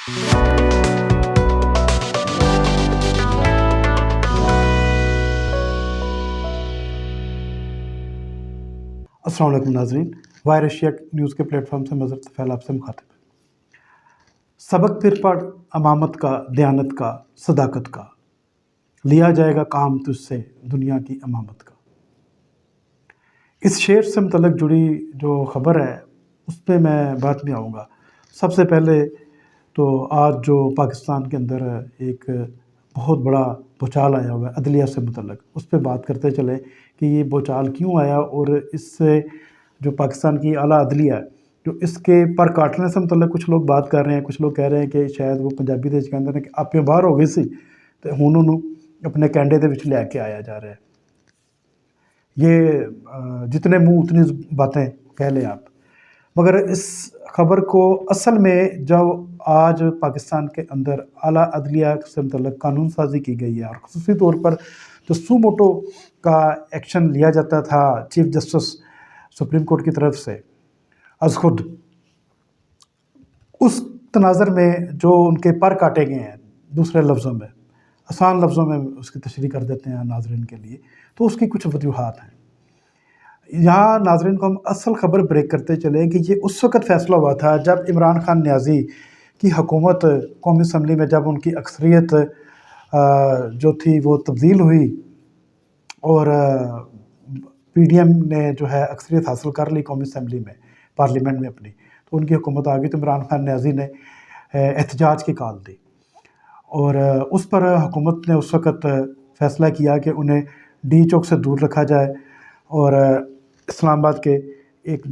السلام علیکم ناظرین، وائر ایشیا نیوز کے پلیٹ فارم سے مظہر طفیل آپ سے مخاطب ہے۔ سبق پھر پڑھ امامت کا، دیانت کا، صداقت کا، لیا جائے گا کام تجھ سے دنیا کی امامت کا۔ اس شعر سے متعلق جڑی جو خبر ہے اس پہ میں بات میں آؤں گا۔ سب سے پہلے تو آج جو پاکستان کے اندر ایک بہت بڑا بھوچال آیا ہوا ہے عدلیہ سے متعلق، اس پہ بات کرتے چلیں کہ یہ بھوچال کیوں آیا، اور اس سے جو پاکستان کی اعلیٰ عدلیہ ہے جو اس کے پر کاٹنے سے متعلق کچھ لوگ بات کر رہے ہیں، کچھ لوگ کہہ رہے ہیں کہ شاید وہ پنجابی دے کہندے ہیں کہ آپے باہر ہو گئی سی تو ہن انہوں اپنے کینڈے دے وچ لے کے آیا جا رہا ہے۔ یہ جتنے منہ اتنی باتیں کہہ لیں آپ، مگر اس خبر کو اصل میں جب آج پاکستان کے اندر اعلیٰ عدلیہ سے متعلق قانون سازی کی گئی ہے، اور خصوصی طور پر جو سو موٹو کا ایکشن لیا جاتا تھا چیف جسٹس سپریم کورٹ کی طرف سے از خود، اس تناظر میں جو ان کے پر کاٹے گئے ہیں، دوسرے لفظوں میں، آسان لفظوں میں اس کی تشریح کر دیتے ہیں ناظرین کے لیے، تو اس کی کچھ وجوہات ہیں۔ یہاں ناظرین کو ہم اصل خبر بریک کرتے چلیں کہ یہ اس وقت فیصلہ ہوا تھا جب عمران خان نیازی کی حکومت قومی اسمبلی میں جب ان کی اکثریت جو تھی وہ تبدیل ہوئی اور پی ڈی ایم نے جو ہے اکثریت حاصل کر لی قومی اسمبلی میں، پارلیمنٹ میں اپنی، تو ان کی حکومت آ گئی تو عمران خان نیازی نے احتجاج کی کال دی، اور اس پر حکومت نے اس وقت فیصلہ کیا کہ انہیں ڈی چوک سے دور رکھا جائے اور اسلام آباد کے ایک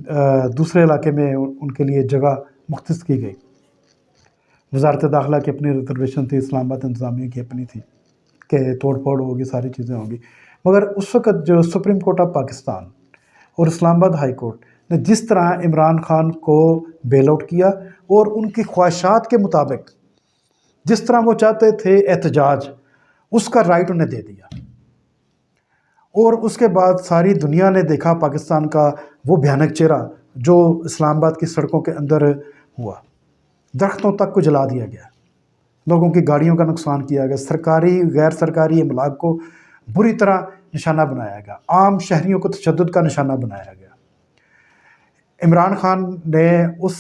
دوسرے علاقے میں ان کے لیے جگہ مختص کی گئی۔ وزارت داخلہ کی اپنی ریزرویشن تھی، اسلام آباد انتظامیہ کی اپنی تھی کہ توڑ پھوڑ ہوگی، ساری چیزیں ہوں گی، مگر اس وقت جو سپریم کورٹ آف پاکستان اور اسلام آباد ہائی کورٹ نے جس طرح عمران خان کو بیل آؤٹ کیا اور ان کی خواہشات کے مطابق جس طرح وہ چاہتے تھے احتجاج، اس کا رائٹ انہیں دے دیا، اور اس کے بعد ساری دنیا نے دیکھا پاکستان کا وہ بھیانک چہرہ جو اسلام آباد کی سڑکوں کے اندر ہوا۔ درختوں تک کو جلا دیا گیا، لوگوں کی گاڑیوں کا نقصان کیا گیا، سرکاری غیر سرکاری املاک کو بری طرح نشانہ بنایا گیا، عام شہریوں کو تشدد کا نشانہ بنایا گیا۔ عمران خان نے اس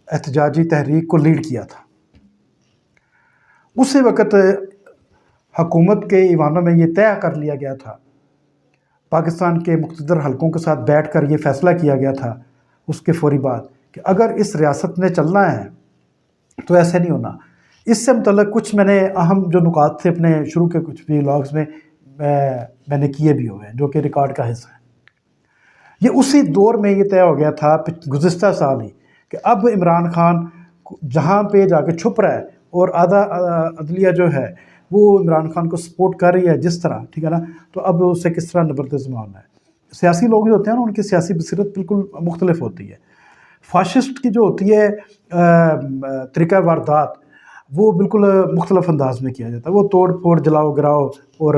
احتجاجی تحریک کو لیڈ کیا تھا۔ اسی وقت حکومت کے ایوانوں میں یہ طے کر لیا گیا تھا، پاکستان کے مقتدر حلقوں کے ساتھ بیٹھ کر یہ فیصلہ کیا گیا تھا اس کے فوری بعد کہ اگر اس ریاست نے چلنا ہے تو ایسے نہیں ہونا۔ اس سے متعلق کچھ میں نے اہم جو نکات تھے اپنے شروع کے کچھ بھی لاگز میں نے کیے بھی ہوئے ہیں جو کہ ریکارڈ کا حصہ ہے۔ یہ اسی دور میں یہ طے ہو گیا تھا گزشتہ سال ہی کہ اب عمران خان جہاں پہ جا کے چھپ رہا ہے اور آدھا عدلیہ جو ہے وہ عمران خان کو سپورٹ کر رہی ہے جس طرح، ٹھیک ہے نا، تو اب اسے کس طرح نبرد زماں ہونا ہے۔ سیاسی لوگ جو ہوتے ہیں نا ان کی سیاسی بصیرت بالکل مختلف ہوتی ہے۔ فاشسٹ کی جو ہوتی ہے طریقہ واردات وہ بالکل مختلف انداز میں کیا جاتا ہے، وہ توڑ پھوڑ، جلاؤ گراؤ اور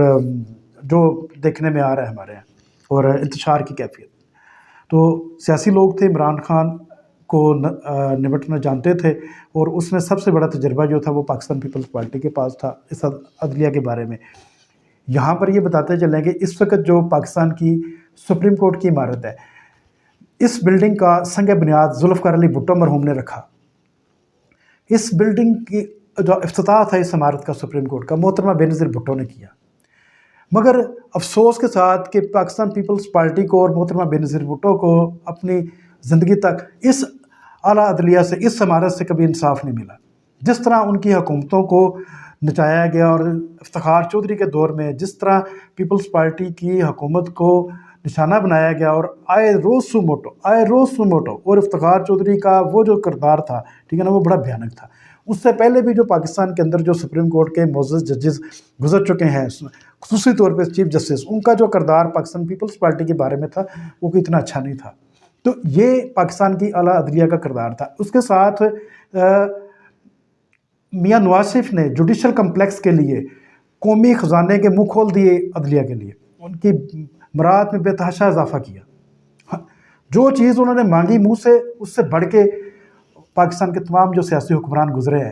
جو دیکھنے میں آ رہا ہے ہمارے یہاں، اور انتشار کی کیفیت۔ تو سیاسی لوگ تھے، عمران خان کو نمٹنا جانتے تھے، اور اس میں سب سے بڑا تجربہ جو تھا وہ پاکستان پیپلز پارٹی کے پاس تھا اس عدلیہ کے بارے میں۔ یہاں پر یہ بتاتے چلیں کہ اس وقت جو پاکستان کی سپریم کورٹ کی عمارت ہے، اس بلڈنگ کا سنگ بنیاد ذوالفقار علی بھٹو مرحوم نے رکھا۔ اس بلڈنگ کی جو افتتاح تھا اس عمارت کا سپریم کورٹ کا محترمہ بے نظیر بھٹو نے کیا، مگر افسوس کے ساتھ کہ پاکستان پیپلز پارٹی کو اور محترمہ بے نظیر بھٹو کو اپنی زندگی تک اس اعلیٰ عدلیہ سے، اس عمارت سے کبھی انصاف نہیں ملا۔ جس طرح ان کی حکومتوں کو نچایا گیا، اور افتخار چودھری کے دور میں جس طرح پیپلز پارٹی کی حکومت کو نشانہ بنایا گیا، اور آئے روز سو موٹو اور افتخار چودھری کا وہ جو کردار تھا، ٹھیک ہے نا، وہ بڑا بھیانک تھا۔ اس سے پہلے بھی جو پاکستان کے اندر جو سپریم کورٹ کے معزز ججز گزر چکے ہیں، خصوصی طور پہ چیف جسٹس، ان کا جو کردار پاکستان پیپلز پارٹی کے بارے میں تھا وہ کوئی اتنا اچھا نہیں تھا۔ تو یہ پاکستان کی اعلیٰ عدلیہ کا کردار تھا۔ اس کے ساتھ میاں نواز شریف نے جوڈیشل کمپلیکس کے لیے قومی خزانے کے منہ کھول دیے عدلیہ کے لیے، ان کی مراد میں بے تحاشا اضافہ کیا۔ جو چیز انہوں نے مانگی منہ سے، اس سے بڑھ کے پاکستان کے تمام جو سیاسی حکمران گزرے ہیں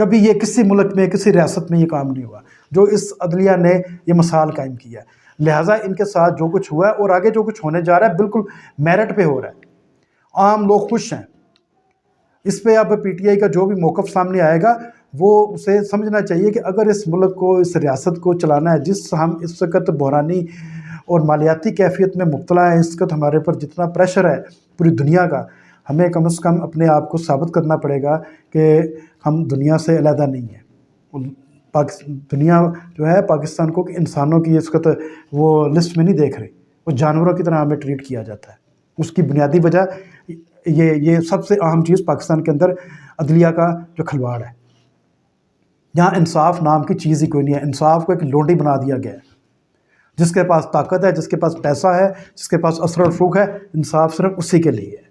کبھی یہ کسی ملک میں کسی ریاست میں یہ کام نہیں ہوا جو اس عدلیہ نے یہ مثال قائم کیا ہے۔ لہٰذا ان کے ساتھ جو کچھ ہوا ہے اور آگے جو کچھ ہونے جا رہا ہے بالکل میرٹ پہ ہو رہا ہے، عام لوگ خوش ہیں اس پہ۔ اب پی ٹی آئی کا جو بھی موقف سامنے آئے گا وہ اسے سمجھنا چاہیے کہ اگر اس ملک کو اس ریاست کو چلانا ہے، جس ہم اس وقت بحرانی اور مالیاتی کیفیت میں مبتلا ہیں، اس وقت ہمارے پر جتنا پریشر ہے پوری دنیا کا، ہمیں کم از کم اپنے آپ کو ثابت کرنا پڑے گا کہ ہم دنیا سے علیحدہ نہیں ہیں۔ دنیا جو ہے پاکستان کو کہ انسانوں کی اس وقت وہ لسٹ میں نہیں دیکھ رہی، وہ جانوروں کی طرح ہمیں ٹریٹ کیا جاتا ہے۔ اس کی بنیادی وجہ یہ سب سے اہم چیز پاکستان کے اندر عدلیہ کا جو کھلواڑ ہے، یہاں انصاف نام کی چیز ہی کوئی نہیں ہے۔ انصاف کو ایک لونڈی بنا دیا گیا ہے، جس کے پاس طاقت ہے، جس کے پاس پیسہ ہے، جس کے پاس اثر و رسوخ ہے، انصاف صرف اسی کے لیے ہے۔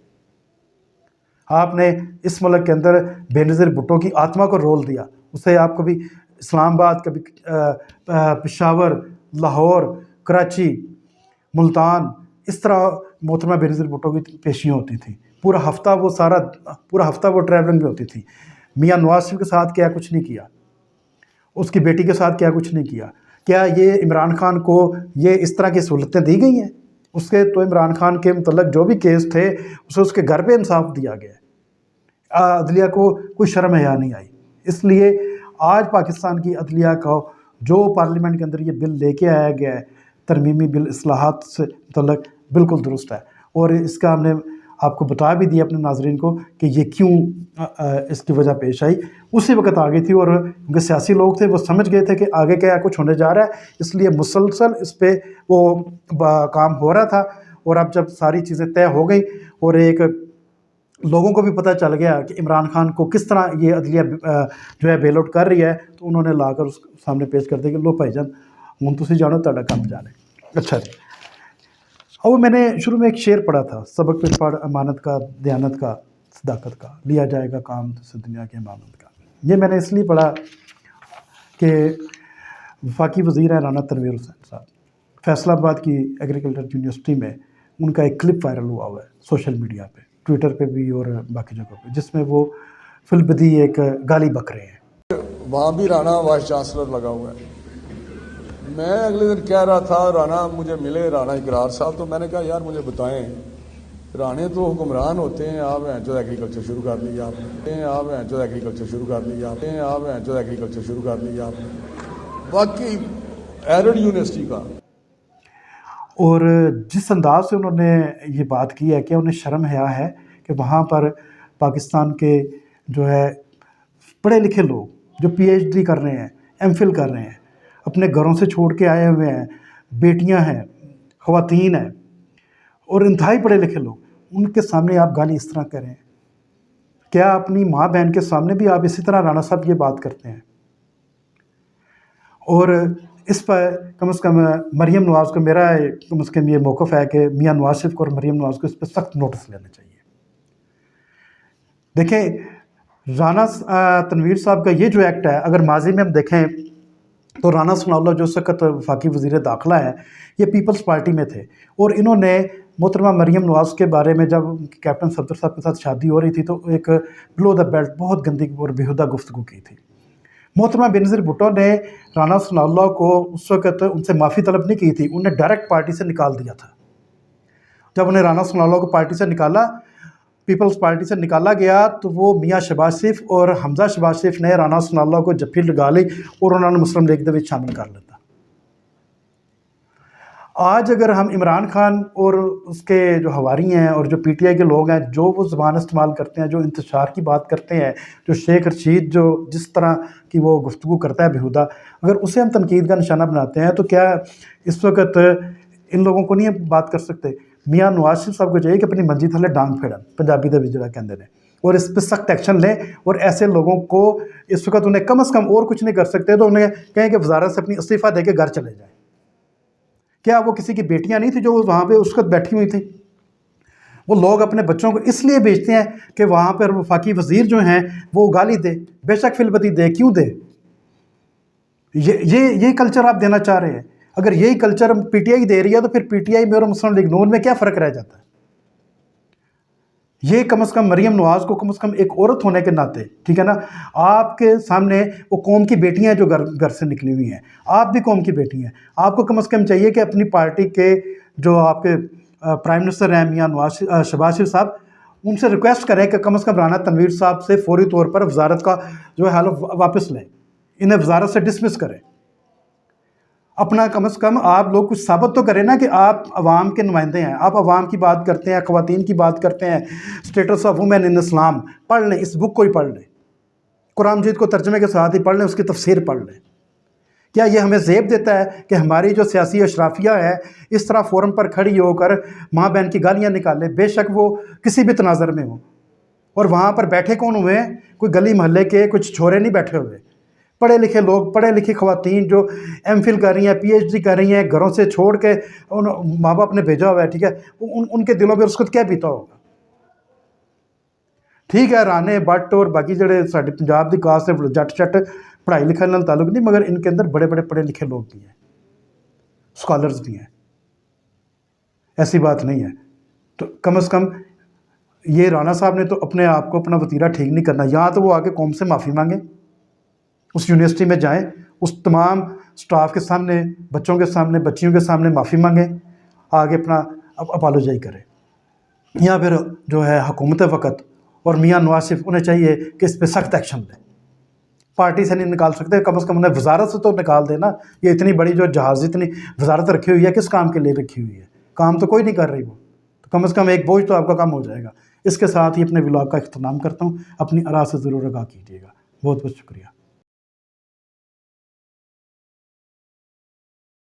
آپ نے اس ملک کے اندر بے نظیر بھٹو کی آتما کو رول دیا، اسے آپ کبھی اسلام آباد، کبھی پشاور، لاہور، کراچی، ملتان، اس طرح محترمہ بے نظیر بھٹو کی پیشیاں ہوتی تھیں۔ پورا ہفتہ وہ ٹریولنگ میں ہوتی تھی۔ میاں نواز شریف کے ساتھ کیا کچھ نہیں کیا، اس کی بیٹی کے ساتھ کیا کچھ نہیں کیا۔ کیا یہ عمران خان کو یہ اس طرح کی سہولتیں دی گئی ہیں؟ اس کے تو عمران خان کے متعلق جو بھی کیس تھے اسے اس کے گھر پہ انصاف دیا گیا ہے۔ عدلیہ کو کوئی شرم حیا نہیں آئی۔ اس لیے آج پاکستان کی عدلیہ کو جو پارلیمنٹ کے اندر یہ بل لے کے آیا گیا ہے، ترمیمی بل اصلاحات سے متعلق، بالکل درست ہے۔ اور اس کا ہم نے آپ کو بتا بھی دیا اپنے ناظرین کو کہ یہ کیوں اس کی وجہ پیش آئی۔ اسی وقت آ گئی تھی اور کیونکہ سیاسی لوگ تھے وہ سمجھ گئے تھے کہ آگے کیا کچھ ہونے جا رہا ہے، اس لیے مسلسل اس پہ وہ کام ہو رہا تھا۔ اور اب جب ساری چیزیں طے ہو گئی اور ایک لوگوں کو بھی پتہ چل گیا کہ عمران خان کو کس طرح یہ عدلیہ جو ہے بیل آؤٹ کر رہی ہے، تو انہوں نے لا کر اس سامنے پیش کر دیا کہ لو بھائی جان ہوں تسی جانو تہاڈا کام جانے۔ اچھا جی، اور میں نے شروع میں ایک شعر پڑھا تھا، سبق پہ پڑھ امانت کا، دیانت کا، صداقت کا، لیا جائے گا کام سے دنیا کی امانت کا۔ یہ میں نے اس لیے پڑھا کہ وفاقی وزیر ہیں رانا تنویر حسین صاحب، فیصل آباد کی ایگریکلچر یونیورسٹی میں ان کا ایک کلپ وائرل ہوا ہے سوشل میڈیا پہ، ٹویٹر پہ بھی اور باقی جگہوں پہ، جس میں وہ فی البدی ایک گالی بک رہے ہیں۔ وہاں بھی رانا وائس چانسلر لگا ہوا ہے۔ میں اگلے دن کہہ رہا تھا رانا مجھے ملے، رانا اقرار صاحب، تو میں نے کہا یار مجھے بتائیں، رانے تو حکمران ہوتے ہیں، آپ ہیں جو ایگریکلچر شروع کر لیا آپ نے، آپ ہیں جو ایگریکلچر شروع کر لیا آپ نے، آپ ہیں جو ایگریکلچر شروع کر لیا آپ نے، باقی ایرڈ یونیورسٹی کا۔ اور جس انداز سے انہوں نے یہ بات کی ہے کہ انہیں شرم حیا ہے کہ وہاں پر پاکستان کے جو ہے پڑھے لکھے لوگ جو پی ایچ ڈی کر رہے ہیں، ایم فل کر رہے ہیں، اپنے گھروں سے چھوڑ کے آئے ہوئے ہیں، بیٹیاں ہیں، خواتین ہیں اور انتہائی پڑھے لکھے لوگ، ان کے سامنے آپ گالی اس طرح کریں؟ کیا اپنی ماں بہن کے سامنے بھی آپ اسی طرح رانا صاحب یہ بات کرتے ہیں؟ اور اس پر کم از کم مریم نواز کو، میرا کم از کم یہ موقف ہے کہ میاں نواز شریف کو اور مریم نواز کو اس پہ سخت نوٹس لینا چاہیے۔ دیکھیں رانا تنویر صاحب کا یہ جو ایکٹ ہے، اگر ماضی میں ہم دیکھیں تو رانا ثناء اللہ جو اس وقت وفاقی وزیر داخلہ ہے، یہ پیپلز پارٹی میں تھے، اور انہوں نے محترمہ مریم نواز کے بارے میں جب کیپٹن صفدر صاحب کے ساتھ شادی ہو رہی تھی تو ایک بلو دا بیلٹ بہت گندی اور بیہودہ گفتگو کی تھی۔ محترمہ بے نظیر بھٹو نے رانا ثناء اللہ کو اس وقت ان سے معافی طلب نہیں کی تھی، انہیں ڈائریکٹ پارٹی سے نکال دیا تھا۔ جب انہیں رانا ثناء اللہ کو پارٹی سے نکالا، پیپلز پارٹی سے نکالا گیا، تو وہ میاں شہباز شریف اور حمزہ شہباز شریف نے رانا ثناء اللہ کو جفی لگا لی اور انہوں نے مسلم لیگ دے شامل کر لیتا۔ آج اگر ہم عمران خان اور اس کے جو حواری ہیں اور جو پی ٹی آئی کے لوگ ہیں، جو وہ زبان استعمال کرتے ہیں، جو انتشار کی بات کرتے ہیں، جو شیخ رشید جو جس طرح کی وہ گفتگو کرتا ہے بیہودہ، اگر اسے ہم تنقید کا نشانہ بناتے ہیں تو کیا اس وقت ان لوگوں کو نہیں بات کر سکتے؟ میاں نواز شریف صاحب کو چاہیے کہ اپنی منجی تھلے ڈانگ پھیڑن، پنجابی دے جڑا کہندے نے، اور اس پہ سخت ایکشن لیں، اور ایسے لوگوں کو اس وقت انہیں کم از کم اور کچھ نہیں کر سکتے تو انہیں کہیں کہ وزارت سے اپنی استعفیٰ دے کے گھر چلے جائیں۔ کیا وہ کسی کی بیٹیاں نہیں تھیں جو وہاں پہ اس وقت بیٹھی ہوئی تھیں؟ وہ لوگ اپنے بچوں کو اس لیے بھیجتے ہیں کہ وہاں پر وفاقی وزیر جو ہیں وہ گالی دے، بے شک فی البدی دے، کیوں دے؟ یہ کلچر آپ دینا چاہ رہے ہیں؟ اگر یہی کلچر پی ٹی آئی دے رہی ہے تو پھر پی ٹی آئی میں اور مسلم لیگ نون میں کیا فرق رہ جاتا ہے؟ یہ کم از کم مریم نواز کو کم از کم ایک عورت ہونے کے ناطے، ٹھیک ہے نا، آپ کے سامنے وہ قوم کی بیٹیاں جو گھر سے نکلی ہوئی ہیں، آپ بھی قوم کی بیٹی ہیں، آپ کو کم از کم چاہیے کہ اپنی پارٹی کے جو آپ کے پرائم منسٹر ہیں میاں شہباز شریف صاحب، ان سے ریکویسٹ کریں کہ کم از کم رانا تنویر صاحب سے فوری طور پر وزارت کا جو ہے حلف واپس لیں، انہیں وزارت سے ڈسمس کریں۔ اپنا کم از کم آپ لوگ کچھ ثابت تو کریں نا کہ آپ عوام کے نمائندے ہیں، آپ عوام کی بات کرتے ہیں، خواتین کی بات کرتے ہیں، اسٹیٹس آف وومین ان اسلام پڑھ لیں، اس بک کو ہی پڑھ لیں، قرآن مجید کو ترجمے کے ساتھ ہی پڑھ لیں، اس کی تفسیر پڑھ لیں۔ کیا یہ ہمیں زیب دیتا ہے کہ ہماری جو سیاسی اشرافیہ ہے اس طرح فورم پر کھڑی ہو کر ماں بہن کی گالیاں نکالے، بے شک وہ کسی بھی تناظر میں ہوں، اور وہاں پر بیٹھے کون ہوئے ہیں؟ کوئی گلی محلے کے کچھ چھورے نہیں بیٹھے ہوئے، پڑھے لکھے لوگ، پڑھے لکھی خواتین جو ایم فل کر رہی ہیں، پی ایچ ڈی کر رہی ہیں، گھروں سے چھوڑ کے ماں باپ نے بھیجا ہوا ہے، ٹھیک ہے، ان کے دلوں پہ اس وقت کیا بیتا ہوگا؟ ٹھیک ہے، رانے بٹ اور باقی جڑے ساڈے پنجاب دی کاسٹ ہے جٹ چٹ پڑھائی لکھائی نال تعلق نہیں، مگر ان کے اندر بڑے بڑے پڑھے لکھے لوگ بھی ہیں، اسکالرز بھی ہیں، ایسی بات نہیں ہے۔ تو کم از کم یہ رانا صاحب نے تو اپنے آپ کو اپنا وتیرہ ٹھیک نہیں کرنا، یہاں تو وہ آگے قوم سے معافی مانگیں، اس یونیورسٹی میں جائیں، اس تمام سٹاف کے سامنے، بچوں کے سامنے، بچیوں کے سامنے معافی مانگیں، آگے اپنا اپالوجائی کریں، یا پھر جو ہے حکومت وقت اور میاں نواز شریف انہیں چاہیے کہ اس پہ سخت ایکشن لیں۔ پارٹی سے نہیں نکال سکتے، کم از کم انہیں وزارت سے تو نکال دینا۔ یہ اتنی بڑی جو جہاز اتنی وزارت رکھی ہوئی ہے، کس کام کے لیے رکھی ہوئی ہے؟ کام تو کوئی نہیں کر رہی وہ، تو کم از کم ایک بوجھ تو آپ کا کم ہو جائے گا۔ اس کے ساتھ ہی اپنے ولاگ کا اختتام کرتا ہوں، اپنی آراء سے ضرور آگاہ کیجیے گا۔ بہت بہت شکریہ۔